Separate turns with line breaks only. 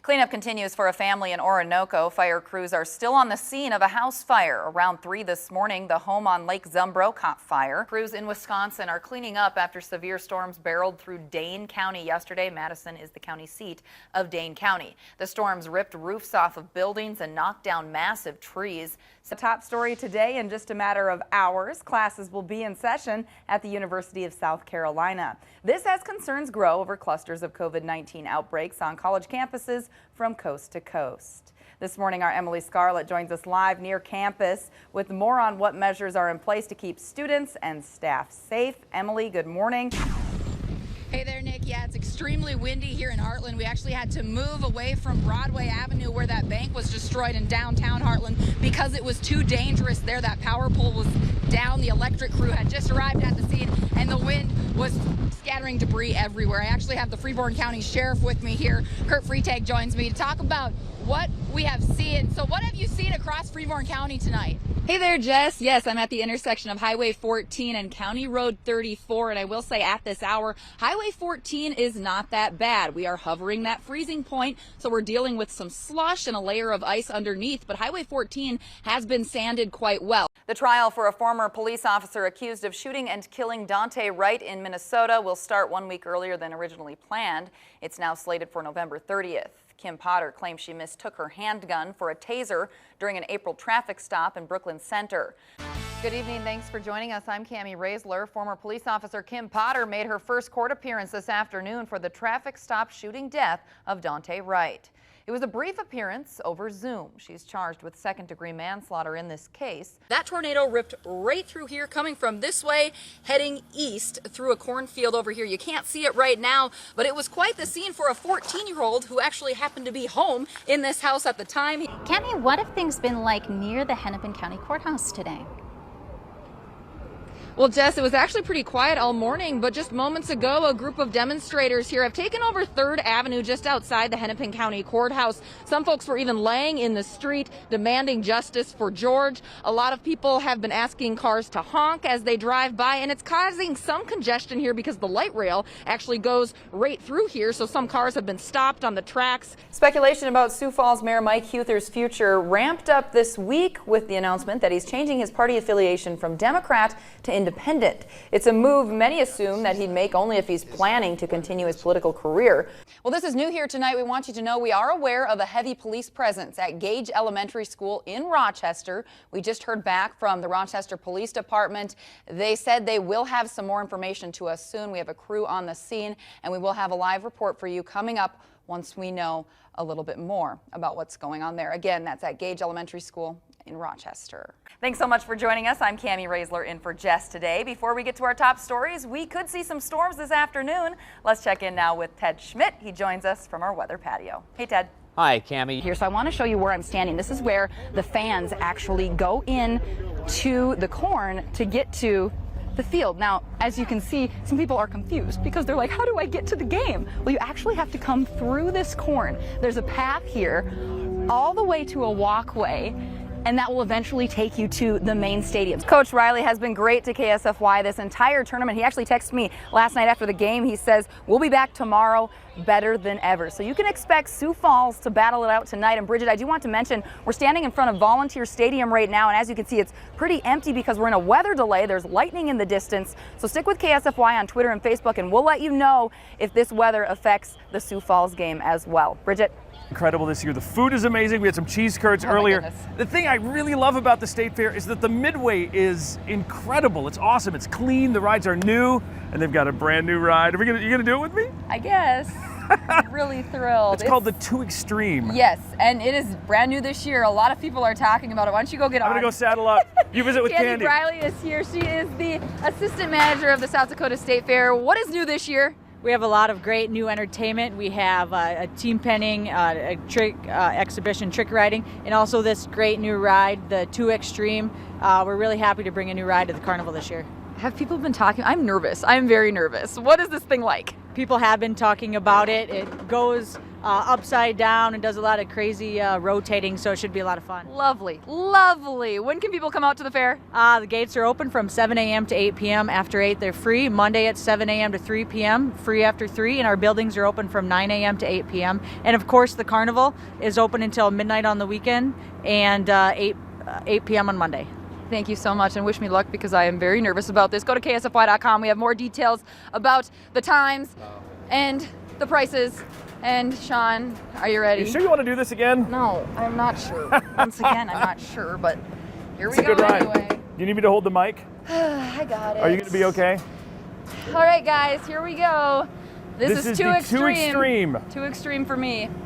Cleanup continues for a family in Orinoco. Fire crews are still on the scene of a house fire. Around 3 this morning, the home on Lake Zumbro caught fire. Crews in Wisconsin are cleaning up after severe storms barreled through Dane County yesterday. Madison is the county seat of Dane County. The storms ripped roofs off of buildings and knocked down massive trees.
The top story today, in just a matter of hours, classes will be in session at the University of South Carolina. This as concerns grow over clusters of COVID-19 outbreaks on college campuses from coast to coast. This morning, our Emily Scarlett joins us live near campus with more on what measures are in place to keep students and staff safe. Emily, good morning.
Hey there, Nick. Yeah, it's extremely windy here in Heartland. We actually had to move away from Broadway Avenue where that bank was destroyed in downtown Heartland because it was too dangerous there. That power pole was down. The electric crew had just arrived at the scene and the wind was scattering debris everywhere. I actually have the Freeborn County Sheriff with me here. Kurt Freitag joins me to talk about what we have seen. So what have you seen across Freeborn County tonight?
Hey there, Jess. Yes, I'm at the intersection of Highway 14 and County Road 34, and I will say at this hour, Highway 14 is not that bad. We are hovering that freezing point, so we're dealing with some slush and a layer of ice underneath, but Highway 14 has been sanded quite well.
The trial for a former police officer accused of shooting and killing Daunte Wright in Minnesota will start 1 week earlier than originally planned. It's now slated for November 30th. Kim Potter claims she mistook her handgun for a taser during an April traffic stop in Brooklyn Center. Good evening. Thanks for joining us. I'm Kamie Roesler. Former police officer Kim Potter made her first court appearance this afternoon for the traffic stop shooting death of Daunte Wright. It was a brief appearance over Zoom. She's charged with second-degree manslaughter in this case.
That tornado ripped right through here, coming from this way, heading east through a cornfield over here. You can't see it right now, but it was quite the scene for a 14-year-old who actually happened to be home in this house at the time.
Kamie, what have things been like near the Hennepin County Courthouse today?
Well, Jess, it was actually pretty quiet all morning, but just moments ago, a group of demonstrators here have taken over 3rd Avenue just outside the Hennepin County Courthouse. Some folks were even laying in the street demanding justice for George. A lot of people have been asking cars to honk as they drive by, and it's causing some congestion here because the light rail actually goes right through here, so some cars have been stopped on the tracks.
Speculation about Sioux Falls Mayor Mike Huether's future ramped up this week with the announcement that he's changing his party affiliation from Democrat to Independent. It's a move many assume that he'd make only if he's planning to continue his political career. Well, this is new here tonight. We want you to know we are aware of a heavy police presence at Gage Elementary School in Rochester. We just heard back from the Rochester Police Department. They said they will have some more information to us soon. We have a crew on the scene, and we will have a live report for you coming up once we know a little bit more about what's going on there. Again, that's at Gage Elementary School in Rochester. Thanks so much for joining us. I'm Kamie Roesler in for Jess today. Before we get to our top stories, we could see some storms this afternoon. Let's check in now with Ted Schmidt. He joins us from our weather patio. Hey, Ted.
Hi, Kamie.
Here, so I want to show you where I'm standing. This is where the fans actually go in to the corn to get to the field. Now, as you can see, some people are confused because they're like, how do I get to the game? Well, you actually have to come through this corn. There's a path here all the way to a walkway, and that will eventually take you to the main stadium.
Coach Riley has been great to KSFY this entire tournament. He actually texted me last night after the game. He says, we'll be back tomorrow better than ever. So you can expect Sioux Falls to battle it out tonight. And Bridget, I do want to mention, we're standing in front of Volunteer Stadium right now, and as you can see, it's pretty empty because we're in a weather delay. There's lightning in the distance. So stick with KSFY on Twitter and Facebook, and we'll let you know if this weather affects the Sioux Falls game as well. Bridget?
Incredible this year. The food is amazing. We had some cheese curds earlier. The thing I really love about the State Fair is that the midway is incredible. It's awesome. It's clean. The rides are new, and they've got a brand new ride. You gonna do it with me?
I guess. I'm really thrilled.
It's called the Too Extreme.
Yes, and it is brand new this year. A lot of people are talking about it. Why don't you go get on?
I'm gonna go saddle up. You visit with Candy.
Riley is here. She is the assistant manager of the South Dakota State Fair. What is new this year?
We have a lot of great new entertainment. We have a team penning, a trick exhibition, trick riding, and also this great new ride, the 2 Extreme. We're really happy to bring a new ride to the carnival this year.
Have people been talking? I'm nervous. I'm very nervous. What is this thing like?
People have been talking about it. It goes upside down and does a lot of crazy rotating, so it should be a lot of fun.
Lovely, lovely. When can people come out to the fair?
The gates are open from 7 a.m. to 8 p.m. After 8, they're free. Monday at 7 a.m. to 3 p.m., free after 3. And our buildings are open from 9 a.m. to 8 p.m. And of course, the carnival is open until midnight on the weekend and 8 p.m. on Monday.
Thank you so much and wish me luck because I am very nervous about this. Go to ksfy.com. We have more details about the times and the prices. And Sean, are you ready?
You sure you want to do this again?
No, I'm not sure. Once again, I'm not sure, but here we
It's a
go
good ride.
anyway.
Do you need me to hold the mic?
I got it.
Are you going to be okay?
All right, guys, here we go. This is too
the
extreme.
Too extreme.
Too extreme for me.